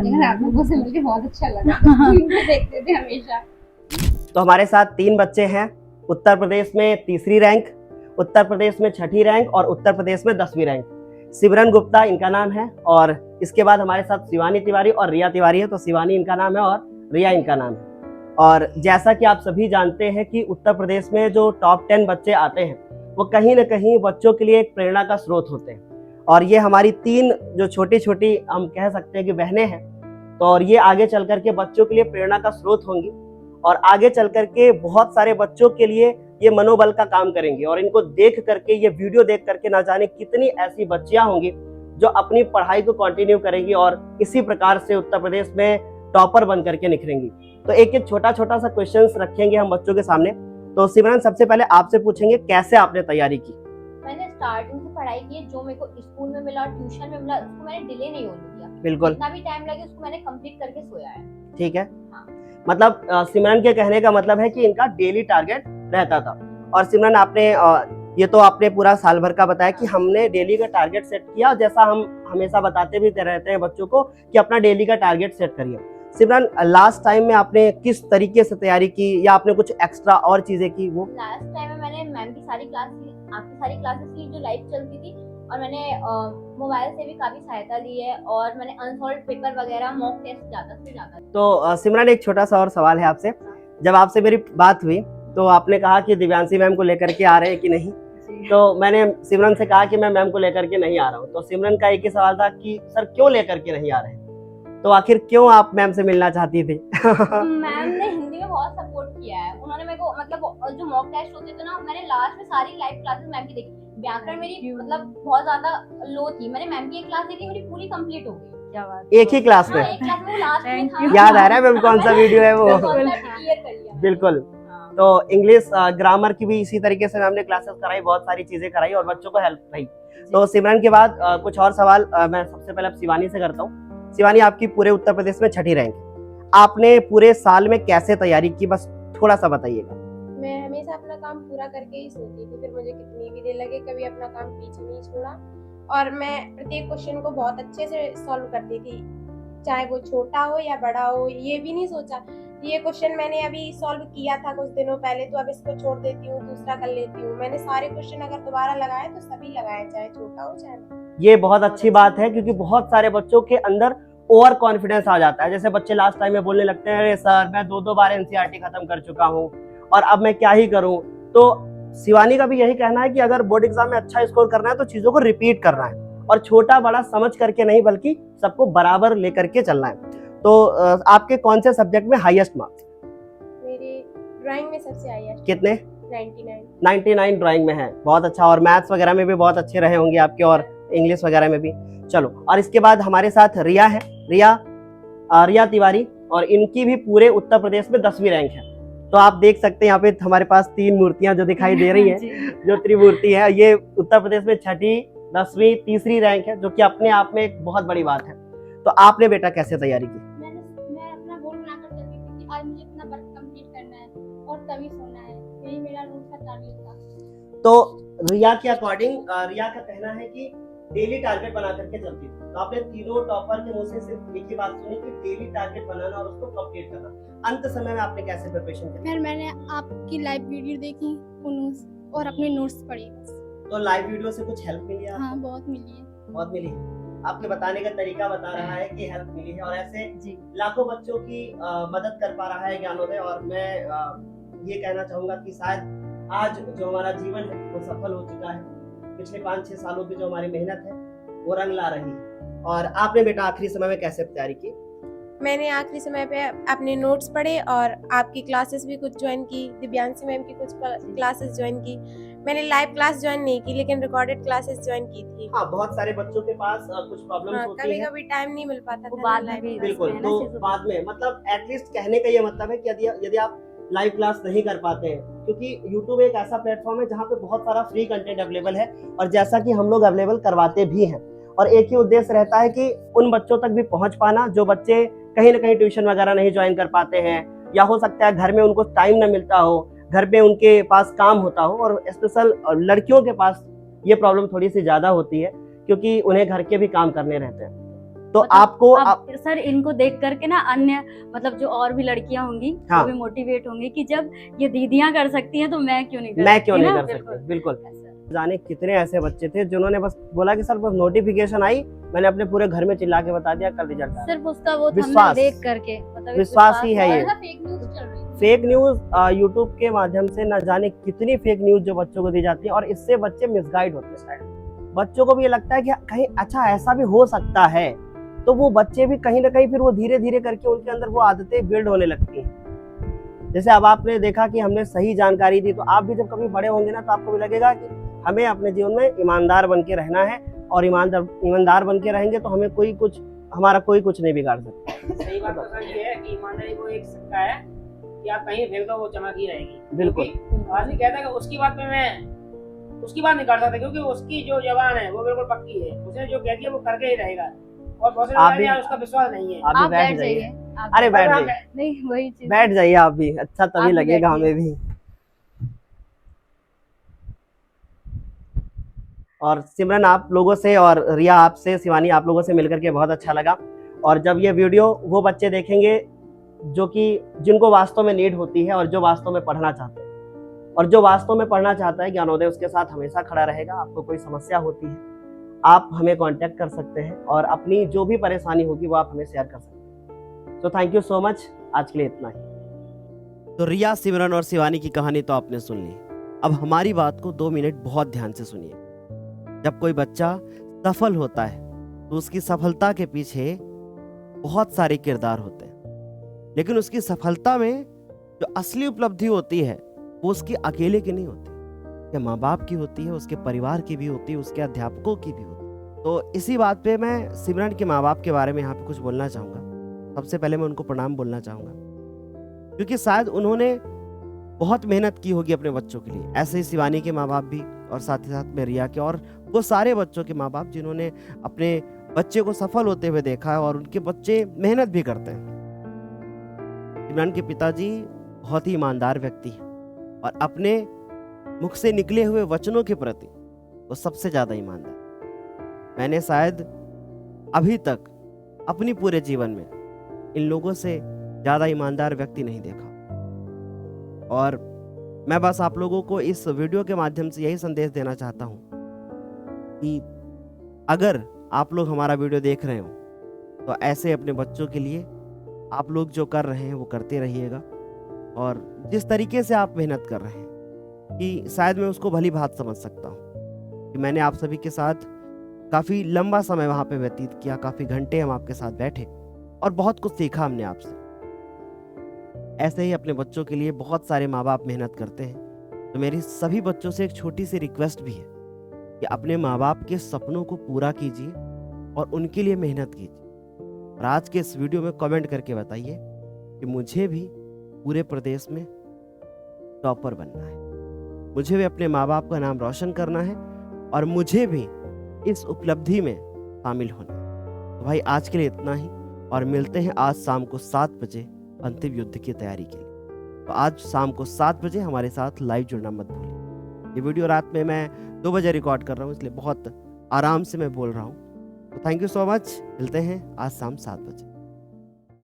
लेकिन आप लोगों से मिलके बहुत अच्छा लगा। इनको देखते थे हमेशा। तो हमारे साथ 3 बच्चे हैं। उत्तर प्रदेश में 3री रैंक, उत्तर प्रदेश में 6ठी रैंक और उत्तर प्रदेश में 10वीं रैंक। सिमरन गुप्ता इनका नाम है और इसके बाद हमारे साथ शिवानी तिवारी और रिया तिवारी है। तो शिवानी इनका नाम है और रिया इनका नाम है। और जैसा कि आप सभी जानते हैं कि उत्तर प्रदेश में जो टॉप 10 बच्चे आते हैं वो कहीं ना कहीं बच्चों के लिए एक प्रेरणा का स्रोत होते हैं। और ये हमारी 3 जो छोटी छोटी हम कह सकते हैं कि बहनें हैं, तो और ये आगे चल करके बच्चों के लिए प्रेरणा का स्रोत होंगी और आगे चल करके बहुत सारे बच्चों के लिए ये मनोबल का काम करेंगे। और इनको देख करके, ये वीडियो देख करके ना जाने कितनी ऐसी बच्चियां होंगी जो अपनी पढ़ाई को कंटिन्यू करेंगी और इसी प्रकार से उत्तर प्रदेश में टॉपर बन करके निखरेंगी। तो एक एक छोटा छोटा सा क्वेश्चंस रखेंगे हम बच्चों के सामने। तो सिमरन, सबसे पहले आपसे पूछेंगे कैसे आपने तैयारी की? मैंने स्टार्टिंग से पढ़ाई की है, जो मेरे को स्कूल में मिला और ट्यूशन में मिला उसको मैंने डिले नहीं होने दिया। बिल्कुल, जितना भी टाइम लगे उसको मैंने कंप्लीट करके सोया है। ठीक है। हाँ। मतलब सिमरन के कहने का मतलब है कि इनका डेली टारगेट रहता था। और सिमरन, आपने ये तो आपने पूरा साल भर का बताया कि हमने डेली का टारगेट सेट किया, जैसा हम हमेशा बताते भी रहते हैं बच्चों को कि अपना डेली का टारगेट सेट करिए। सिमरन, लास्ट टाइम में आपने किस तरीके से तैयारी की या आपने कुछ एक्स्ट्रा और चीजें की? वो लास्ट टाइम में मैंने मैम की सारी क्लास ली, आपकी सारी क्लासेस ली जो लाइव चलती थी, और मैंने मोबाइल से भी काफी सहायता ली है और मैंने अनसॉल्व्ड पेपर वगैरह मॉक टेस्ट ज्यादा से ज्यादा। तो सिमरन, एक छोटा सा और सवाल है आपसे। जब आपसे मेरी बात हुई तो आपने कहा कि दिव्यांशी मैम को लेकर के आ रहे हैं कि नहीं, तो मैंने सिमरन से कहा कि मैं मैम को लेकर के नहीं आ रहा हूँ। तो सिमरन का एक ही सवाल था कि सर क्यों लेकर के नहीं आ रहे हैं? तो आखिर क्यों आप मैम से मिलना चाहती थी? मैम ने हिंदी में बहुत सपोर्ट किया है। उन्होंने मेरे को मतलब जो मॉक टेस्ट होते थे ना, मैंने लास्ट में सारी लाइव क्लासेस मैम की देखी। व्याकरण मेरी मतलब बहुत ज्यादा लो थी, मैंने मैम की एक क्लास देखी, मेरी पूरी कंप्लीट हो गई। क्या बात। एक ही क्लास में? हाँ, एक क्लास में वो लास्ट में था। याद आ रहा है मैम कौन सा वीडियो है वो? क्लियर कर लिया। बिल्कुल। तो इंग्लिश ग्रामर की भी इसी तरीके से हमने क्लासेस कराई, बहुत सारी चीजें कराई और बच्चों को हेल्प रही। तो सिमरन के बाद कुछ और सवाल मैं सबसे पहले अब शिवानी से करता हूँ। शिवानी, आपकी पूरे उत्तर प्रदेश में 6ठी रैंक है। आपने पूरे साल में कैसे तैयारी की, बस थोड़ा सा बताइएगा। मैं हमेशा अपना काम पूरा करके ही सोती थी, फिर मुझे कितनी भी देर लगे कभी अपना काम पीछे नहीं छोड़ा। और मैं प्रत्येक क्वेश्चन को बहुत अच्छे से सॉल्व करती थी, चाहे वो छोटा हो या बड़ा हो। ये भी नहीं सोचा ये क्वेश्चन मैंने अभी सॉल्व किया था कुछ दिनों पहले, तो अब इसको छोड़ देती हूँ, दूसरा कर लेती हूँ। मैंने सारे क्वेश्चन अगर दोबारा लगाए तो सभी लगाए, चाहे छोटा हो चाहे बड़ा। ये बहुत अच्छी बात है क्योंकि बहुत सारे बच्चों के अंदर ओवर कॉन्फिडेंस आ जाता है। जैसे बच्चे लास्ट टाइम में बोलने लगते हैं, अरे सर मैं 2-2 बार एनसीईआरटी खत्म कर चुका हूँ और अब मैं क्या ही करूँ। तो शिवानी का भी यही कहना है कि अगर बोर्ड एग्जाम में अच्छा स्कोर करना है तो चीजों को रिपीट करना है और छोटा बड़ा समझ करके नहीं बल्कि सबको बराबर लेकर के चलना है। तो आपके कौन से सब्जेक्ट में हाईएस्ट मार्क्स? मेरे ड्राइंग में सबसे हाईएस्ट कितने? 99। 99 ड्राइंग में है, बहुत अच्छा। और मैथ्स वगैरह में भी बहुत अच्छे रहे होंगे आपके और इंग्लिश वगैरह में भी। चलो, और इसके बाद हमारे साथ रिया है। रिया तिवारी, और इनकी भी पूरे उत्तर प्रदेश में 10वीं रैंक है। तो आप देख सकते हैं यहाँ पे हमारे पास 3 मूर्तियां जो दिखाई दे रही हैं, जो त्रिमूर्ति है। ये उत्तर प्रदेश में 6ठी, 10वीं, 3री रैंक है, जो कि अपने आप में एक बहुत बड़ी बात है। तो आपने बेटा कैसे तैयारी की? मैं अपना गोल बनाकर चलती थी कि आज मुझे इतना वर्क कंप्लीट करना है और तभी सोना है। यही मेरा रोज का टारगेट था। तो रिया के अकॉर्डिंग, रिया का कहना है कि डेली टारगेट बना करके चलती थी। तो आपने तीनों टॉपर के मुंह से सिर्फ एक ही बात सुनी कि डेली टारगेट बनाना और उसको कंप्लीट करना। अंत समय में आपने कैसे प्रिपरेशन की? फिर मैंने आपकी लाइव वीडियो देखी और अपने नोट्स पढ़े बस। तो लाइव वीडियो से कुछ हेल्प मिली आपको? हाँ, बहुत मिली है। बहुत मिली है। आपके बताने का तरीका बता रहा है कि हेल्प मिली है और ऐसे लाखों बच्चों की मदद कर पा रहा है ज्ञानोदय। और मैं ये कहना चाहूंगा कि शायद आज जो हमारा जीवन है वो सफल हो चुका है। पिछले 5-6 सालों की जो हमारी मेहनत है वो रंग ला रही है। और आपने बेटा आखिरी समय में कैसे तैयारी की? मैंने आखिरी समय पे अपने नोट्स पढ़े और आपकी क्लासेस भी कुछ ज्वाइन की, दिव्यांशी मैम की कुछ क्लासेस ज्वाइन की। मैंने लाइव क्लास ज्वाइन नहीं की लेकिन रिकॉर्डेड क्लासेस ज्वाइन की थी। हाँ, बहुत सारे बच्चों के पास कुछ प्रॉब्लम्स होती कभी हैं। कभी टाइम नहीं मिल पाता था बाद में लाइव भी क्लास बिल्कुल, में। तो बाद में मतलब एटलीस्ट कहने का ये मतलब है कि यदि आप लाइव क्लास नहीं कर पाते हैं, क्योंकि YouTube एक ऐसा प्लेटफॉर्म है जहाँ पे बहुत सारा फ्री कंटेंट अवेलेबल है और जैसा कि हम लोग अवेलेबल करवाते भी हैं। और एक ही उद्देश्य रहता है कि उन बच्चों तक भी पहुंच पाना जो बच्चे कहीं ना कहीं ट्यूशन वगैरह नहीं ज्वाइन कर पाते हैं, या हो सकता है घर में उनको टाइम ना मिलता हो, घर पे उनके पास काम होता हो। और स्पेशल लड़कियों के पास ये प्रॉब्लम थोड़ी सी ज्यादा होती है क्योंकि उन्हें घर के भी काम करने रहते हैं। तो मतलब आपको अब सर इनको देख करके ना अन्य मतलब जो और भी लड़कियां होंगी हाँ। वो भी मोटिवेट होंगी कि जब ये दीदियां कर सकती हैं तो मैं क्यों नहीं कर मैं सकती क्यों नहीं ना? कर सकती, बिल्कुल। ऐसा। जाने कितने ऐसे बच्चे थे जिन्होंने बस बोला कि सर बस नोटिफिकेशन आई, मैंने अपने पूरे घर में चिल्ला के बता दिया, कल रिजल्ट आ गया। सिर्फ उसका वो विश्वास। थंबनेल देख करके मतलब विश्वास ही है ये। फेक न्यूज चल रही थी। फेक न्यूज यूट्यूब के माध्यम से न जाने कितनी फेक न्यूज जो बच्चों को दी जाती है, और इससे बच्चे मिसगाइड होते हैं। बच्चों को भी ये लगता है कि कहीं अच्छा ऐसा भी हो सकता है, तो वो बच्चे भी कहीं ना कहीं फिर वो धीरे धीरे करके उनके अंदर वो आदतें बिल्ड होने लगती हैं। जैसे अब आपने देखा कि हमने सही जानकारी दी, तो आप भी जब कभी बड़े होंगे ना, तो आपको भी लगेगा कि हमें अपने जीवन में ईमानदार बन के रहना है, और ईमानदार बन के रहेंगे तो हमें हमारा कोई कुछ नहीं बिगाड़ सकता। सही बात तो सर ये है कि ईमानदारी को एक सिक्का है कि आप कहीं फेंक दो वो चमक ही रहेगी। बिल्कुल। क्योंकि आदमी कहता है कि उसकी बात में मैं उसकी बात नहीं कर सकता, क्योंकि उसकी जो जबान है वो बिल्कुल पक्की है, उसने जो कह दिया वो करके ही रहेगा, और बहुत आप से भी- लोग उसका विश्वास नहीं है। आप भी आप बैठ बैठ जाइए। जाइए। अरे बैठ हाँ, जाइए, नहीं वही चीज बैठ जाइए आप भी, अच्छा आप तभी भी लगेगा बैठिए। हमें भी। और सिमरन आप लोगों से, और रिया आपसे, शिवानी आप लोगों से मिलकर के बहुत अच्छा लगा। और जब ये वीडियो वो बच्चे देखेंगे जो कि जिनको वास्तव में नीड होती है, और जो वास्तव में पढ़ना चाहते हैं, और जो वास्तव में पढ़ना चाहता है, ज्ञानोदय उसके साथ हमेशा खड़ा रहेगा। आपको कोई समस्या होती है, आप हमें कांटेक्ट कर सकते हैं, और अपनी जो भी परेशानी होगी वो आप हमें शेयर कर सकते हैं। तो थैंक यू सो मच, आज के लिए इतना ही। तो रिया, सिमरन और शिवानी की कहानी तो आपने सुन ली। अब हमारी बात को 2 मिनट बहुत ध्यान से सुनिए। जब कोई बच्चा सफल होता है तो उसकी सफलता के पीछे बहुत सारे किरदार होते हैं, लेकिन उसकी सफलता में जो असली उपलब्धि होती है वो उसकी अकेले की नहीं होती, या माँ बाप की होती है, उसके परिवार की भी होती है, उसके अध्यापकों की भी होती है। तो इसी बात पे मैं सिमरन के माँ बाप के बारे में यहाँ पे कुछ बोलना चाहूँगा। सबसे पहले मैं उनको प्रणाम बोलना चाहूँगा, क्योंकि शायद उन्होंने बहुत मेहनत की होगी अपने बच्चों के लिए। ऐसे ही शिवानी के माँ बाप भी, और साथ ही साथ में रिया के, और वो सारे बच्चों के माँ बाप जिन्होंने अपने बच्चे को सफल होते हुए देखा है, और उनके बच्चे मेहनत भी करते हैं। सिमरन के पिताजी बहुत ही ईमानदार व्यक्ति हैं, और अपने मुख से निकले हुए वचनों के प्रति वो सबसे ज्यादा ईमानदार। मैंने शायद अभी तक अपनी पूरे जीवन में इन लोगों से ज्यादा ईमानदार व्यक्ति नहीं देखा। और मैं बस आप लोगों को इस वीडियो के माध्यम से यही संदेश देना चाहता हूँ कि अगर आप लोग हमारा वीडियो देख रहे हो तो ऐसे अपने बच्चों के लिए आप लोग जो कर रहे हैं वो करते रहिएगा। और जिस तरीके से आप मेहनत कर रहे हैं, कि शायद मैं उसको भली बात समझ सकता हूँ कि मैंने आप सभी के साथ काफ़ी लंबा समय वहाँ पे व्यतीत किया, काफ़ी घंटे हम आपके साथ बैठे और बहुत कुछ सीखा हमने आपसे। ऐसे ही अपने बच्चों के लिए बहुत सारे माँ बाप मेहनत करते हैं। तो मेरी सभी बच्चों से एक छोटी सी रिक्वेस्ट भी है कि अपने माँ बाप के सपनों को पूरा कीजिए और उनके लिए मेहनत कीजिए। और आज के इस वीडियो में कमेंट करके बताइए कि मुझे भी पूरे प्रदेश में टॉपर बनना है, मुझे भी अपने माँ बाप का नाम रोशन करना है, और मुझे भी इस उपलब्धि में शामिल होना है। तो भाई आज के लिए इतना ही, और मिलते हैं आज शाम को 7 बजे अंतिम युद्ध की तैयारी के लिए। तो आज शाम को 7 बजे हमारे साथ लाइव जुड़ना मत भूलिए। ये वीडियो रात में मैं 2 बजे रिकॉर्ड कर रहा हूँ, इसलिए बहुत आराम से मैं बोल रहा हूँ। तो थैंक यू सो मच, मिलते हैं आज शाम 7 बजे।